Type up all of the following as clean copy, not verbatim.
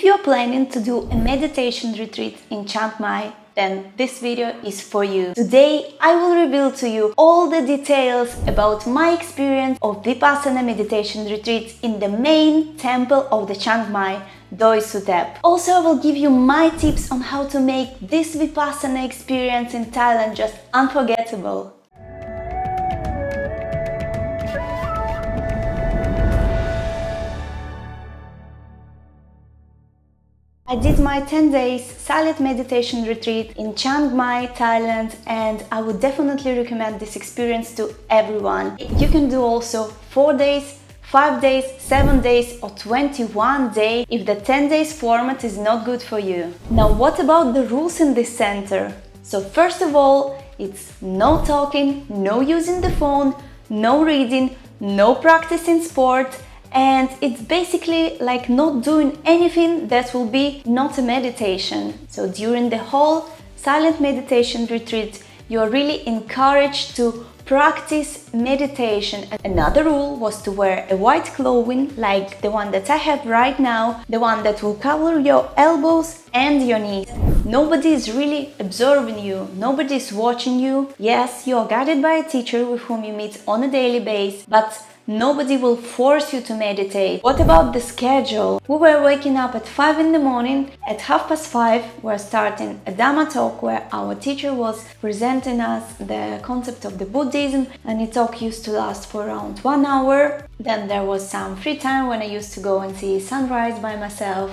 you're planning to do a meditation retreat in Chiang Mai, then this video is for you. Today I will reveal to you all the details about my experience of Vipassana meditation retreat in the main temple of the Chiang Mai, Doi Suthep. Also, I will give you my tips on how to make this Vipassana experience in Thailand just unforgettable. I did my 10 days silent meditation retreat in Chiang Mai, Thailand, and I would definitely recommend this experience to everyone. You can do also 4 days, 5 days, 7 days or 21 days if the 10 days format is not good for you. Now, what about the rules in this center? So first of all, it's no talking, no using the phone, no reading, no practicing sport, and it's basically like not doing anything that will be not a meditation. So during the whole silent meditation retreat, you're really encouraged to practice meditation. Another rule was to wear a white clothing like the one that I have right now, the one that will cover your elbows and your knees. Nobody is really observing you, nobody is watching you. Yes, you are guided by a teacher with whom you meet on a daily basis, but nobody will force you to meditate. What about the schedule? We were waking up at 5 in the morning. At 5:30 we're starting a Dhamma talk where our teacher was presenting us the concept of the Buddhism, and the talk used to last for around 1 hour. Then there was some free time when I used to go and see sunrise by myself.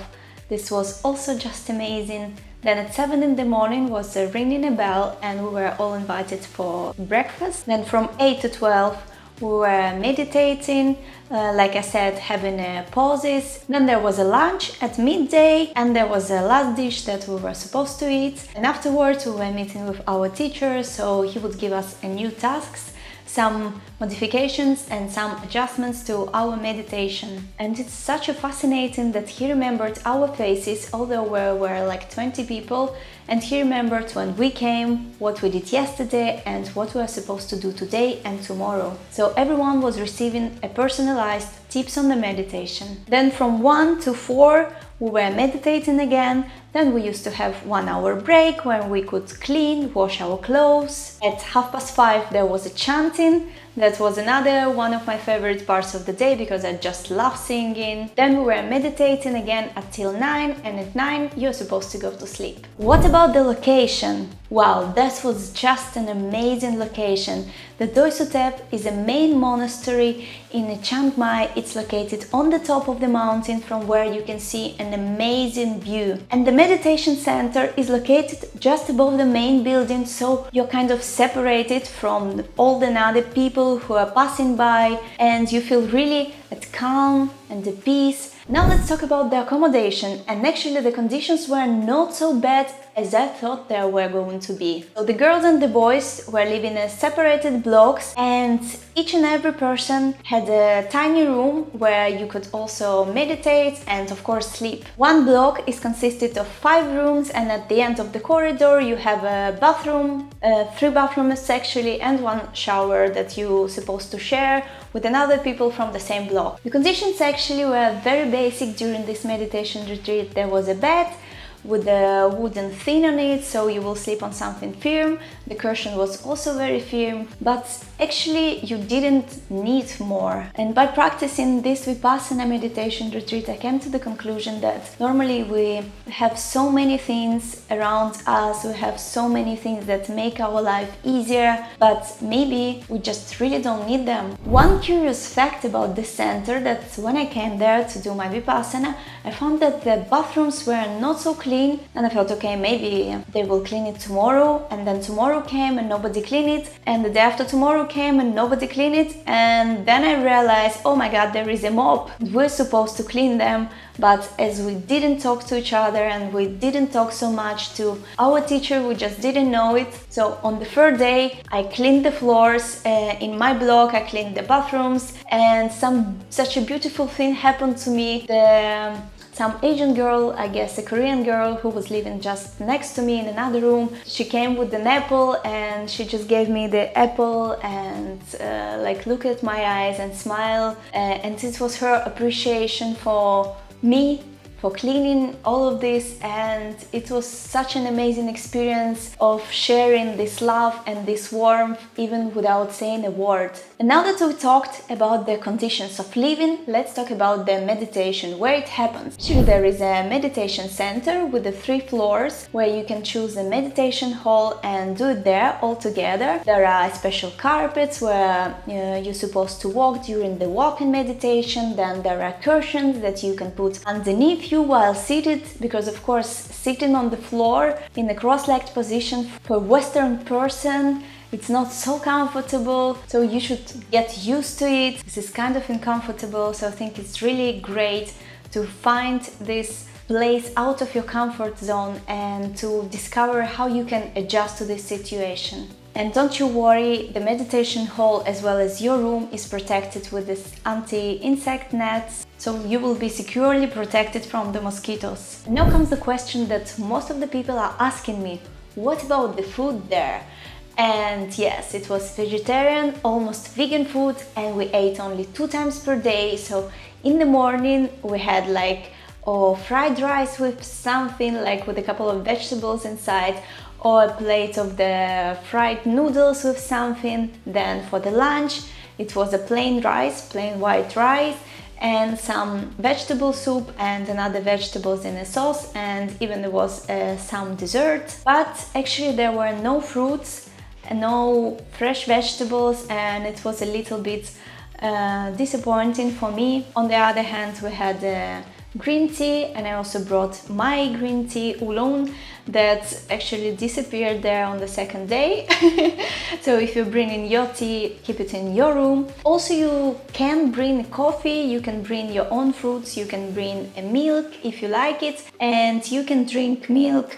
This was also just amazing. Then at 7 in the morning was ringing a bell and we were all invited for breakfast. Then from 8 to 12 we were meditating, like I said, having pauses. Then there was a lunch at midday and there was a last dish that we were supposed to eat. And afterwards we were meeting with our teacher, so he would give us a new tasks, some modifications and some adjustments to our meditation. And it's such a fascinating that he remembered our faces, although we were like 20 people, and he remembered when we came, what we did yesterday and what we are supposed to do today and tomorrow. So everyone was receiving a personalized tips on the meditation. Then from 1 to 4 we were meditating again. Then we used to have 1 hour break when we could clean, wash our clothes. At 5:30 there was a chanting. That was another one of my favorite parts of the day because I just love singing. Then we were meditating again until 9, and at 9 you're supposed to go to sleep. What about the location? Wow, that was just an amazing location. The Doi Suthep is a main monastery in Chiang Mai. It's located on the top of the mountain from where you can see an amazing view. And the meditation center is located just above the main building, so you're kind of separated from all the other people who are passing by, and you feel really at calm and at peace. Now let's talk about the accommodation, and actually the conditions were not so bad as I thought they were going to be. So the girls and the boys were living in separated blocks, and each and every person had a tiny room where you could also meditate and of course sleep. One block is consisted of 5 rooms, and at the end of the corridor you have a bathroom, 3 bathrooms actually, and 1 shower that you're supposed to share with another people from the same block. The conditions actually were very basic during this meditation retreat. There was a bed with a wooden thing on it, so you will sleep on something firm. The cushion was also very firm, but actually you didn't need more. And by practicing this Vipassana meditation retreat, I came to the conclusion that normally we have so many things around us, we have so many things that make our life easier, but maybe we just really don't need them. One curious fact about this center, that when I came there to do my Vipassana, I found that the bathrooms were not so clean, and I thought, okay, maybe they will clean it tomorrow. And then tomorrow came and nobody cleaned it, and the day after tomorrow came and nobody cleaned it, and then I realized, oh my god, there is a mop. We're supposed to clean them, but as we didn't talk to each other and we didn't talk so much to our teacher, we just didn't know it. So on the 3rd day I cleaned the floors in my block, I cleaned the bathrooms, and such a beautiful thing happened to me. Some Asian girl, I guess a Korean girl, who was living just next to me in another room, she came with an apple and she just gave me the apple and like looked at my eyes and smiled, and it was her appreciation for me, for cleaning all of this, and it was such an amazing experience of sharing this love and this warmth even without saying a word. And now that we talked about the conditions of living, let's talk about the meditation, where it happens. Actually, there is a meditation center with the 3 floors where you can choose a meditation hall and do it there all together. There are special carpets where you're supposed to walk during the walk-in meditation. Then there are curtains that you can put underneath you while seated, because of course sitting on the floor in a cross-legged position for a Western person, it's not so comfortable, so you should get used to it. This is kind of uncomfortable, so I think it's really great to find this place out of your comfort zone and to discover how you can adjust to this situation. And don't you worry, the meditation hall as well as your room is protected with this anti-insect nets, so you will be securely protected from the mosquitoes. And now comes the question that most of the people are asking me: what about the food there? And yes, it was vegetarian, almost vegan food, and we ate only 2 times per day. So in the morning we had fried rice with something, with a couple of vegetables inside, or a plate of the fried noodles with something. Then for the lunch it was a plain white rice and some vegetable soup and another vegetables in a sauce, and even there was some dessert. But actually there were no fruits, no fresh vegetables, and it was a little bit disappointing for me. On the other hand, we had green tea, and I also brought my green tea oolong that actually disappeared there on the 2nd day. So if you bring in your tea, keep it in your room. Also, you can bring coffee, you can bring your own fruits, you can bring a milk if you like it, and you can drink milk,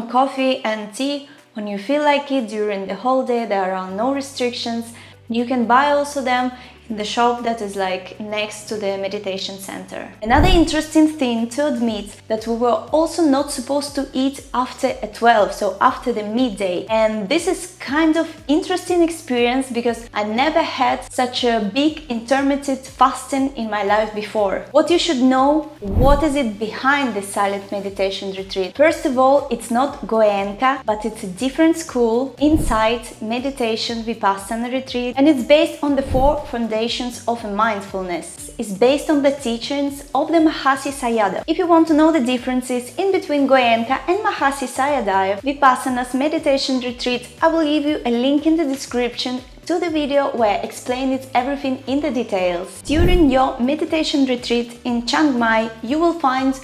coffee and tea when you feel like it during the whole day. There are no restrictions. You can buy also them in the shop that is next to the meditation center. Another interesting thing to admit, that we were also not supposed to eat after 12, so after the midday. And this is kind of interesting experience because I never had such a big intermittent fasting in my life before. What you should know, what is it behind the silent meditation retreat? First of all, it's not Goenka, but it's a different school inside meditation Vipassana retreat, and it's based on the 4 foundations of mindfulness. It's based on the teachings of the Mahasi Sayadaw. If you want to know the differences in between Goenka and Mahasi Sayadaw Vipassana's meditation retreat, I will give you a link in the description to the video where I explain everything in the details. During your meditation retreat in Chiang Mai, you will find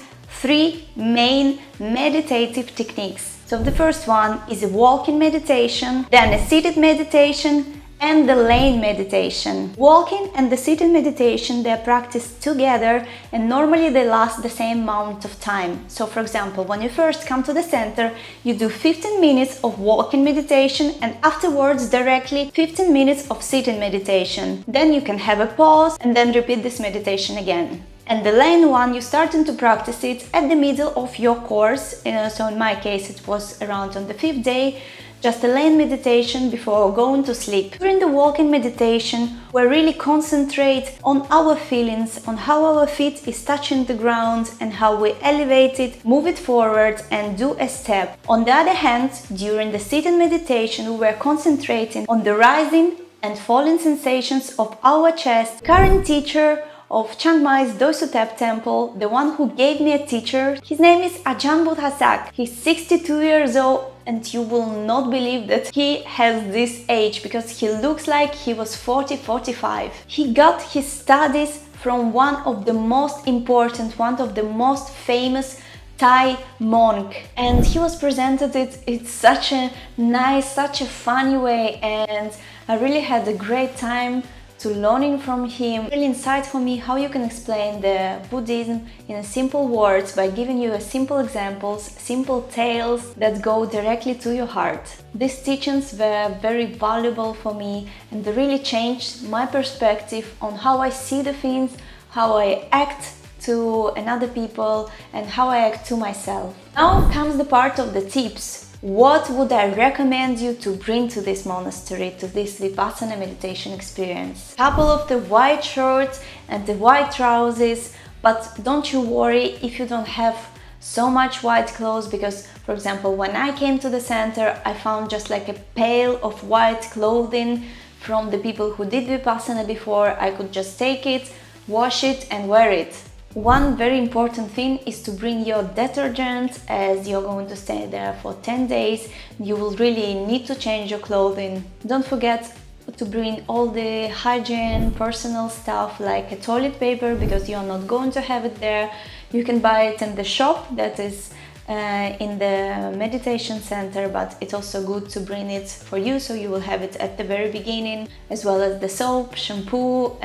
3 main meditative techniques. So the first one is a walking meditation, then a seated meditation, and the lane meditation. Walking and the sitting meditation, they are practiced together, and normally they last the same amount of time. So for example, when you first come to the center, you do 15 minutes of walking meditation, and afterwards directly 15 minutes of sitting meditation. Then you can have a pause and then repeat this meditation again. And the lane one, you starting to practice it at the middle of your course. So in my case it was around on the 5th day, just a lane meditation before going to sleep. During the walking meditation, we really concentrate on our feelings, on how our feet is touching the ground and how we elevate it, move it forward and do a step. On the other hand, during the sitting meditation, we were concentrating on the rising and falling sensations of our chest. Current teacher of Chiang Mai's Doi Suthep Temple, the one who gave me a teacher, his name is Ajahn Bodhasak. He's 62 years old, and you will not believe that he has this age because he looks like he was 40-45. He got his studies from one of the most important, one of the most famous Thai monk, and he was presented it in such a nice, such a funny way, and I really had a great time to learning from him. Really insightful for me how you can explain the Buddhism in simple words by giving you simple examples, simple tales that go directly to your heart. These teachings were very valuable for me, and they really changed my perspective on how I see the things, how I act to another people, and how I act to myself. Now comes the part of the tips. What would I recommend you to bring to this monastery, to this Vipassana meditation experience? Couple of the white shorts and the white trousers But don't you worry if you don't have so much white clothes, because for example, when I came to the center, I found just like a pail of white clothing from the people who did Vipassana before. I could just take it, wash it and wear it. One very important thing is to bring your detergent, as you're going to stay there for 10 days. You will really need to change your clothing. Don't forget to bring all the hygiene, personal stuff like a toilet paper, because you're not going to have it there. You can buy it in the shop that is in the meditation center, but it's also good to bring it for you, so you will have it at the very beginning, as well as the soap, shampoo,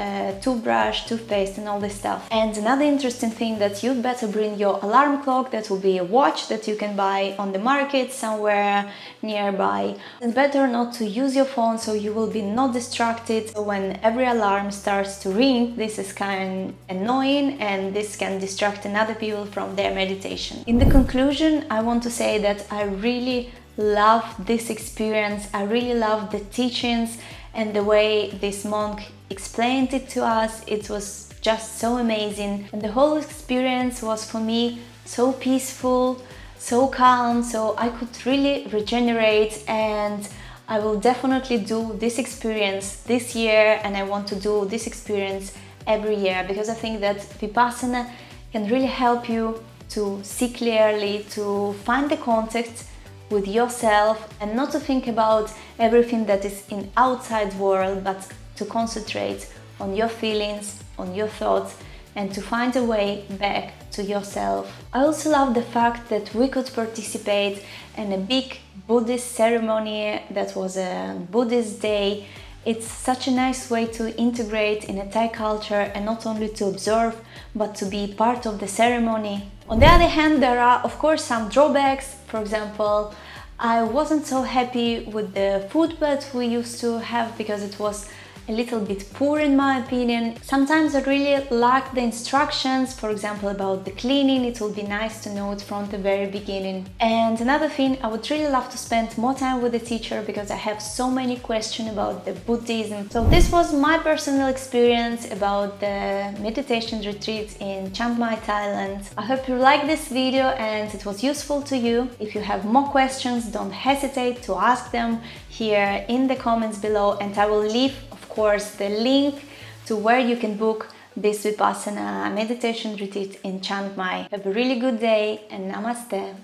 toothbrush, toothpaste and all this stuff. And another interesting thing, that you'd better bring your alarm clock. That will be a watch that you can buy on the market somewhere nearby. It's better not to use your phone, so you will be not distracted. So when every alarm starts to ring, this is kind of annoying and this can distract another people from their meditation. In the conclusion, I want to say that I really love this experience. I really love the teachings and the way this monk explained it to us. It was just so amazing, and the whole experience was for me so peaceful, so calm, so I could really regenerate. And I will definitely do this experience this year, and I want to do this experience every year, because I think that Vipassana can really help you to see clearly, to find the contact with yourself, and not to think about everything that is in outside world, but to concentrate on your feelings, on your thoughts, and to find a way back to yourself. I also love the fact that we could participate in a big Buddhist ceremony that was a Buddhist day. It's such a nice way to integrate in a Thai culture, and not only to observe, but to be part of the ceremony. On the other hand, there are of course some drawbacks. For example, I wasn't so happy with the food that we used to have, because it was a little bit poor in my opinion. Sometimes I really like the instructions, for example about the cleaning. It will be nice to know it from the very beginning. And another thing, I would really love to spend more time with the teacher, because I have so many questions about the Buddhism. So this was my personal experience about the meditation retreat in Chiang Mai, Thailand. I hope you liked this video and it was useful to you. If you have more questions, don't hesitate to ask them here in the comments below, and I will leave of course the link to where you can book this Vipassana meditation retreat in Chiang Mai. Have a really good day and namaste.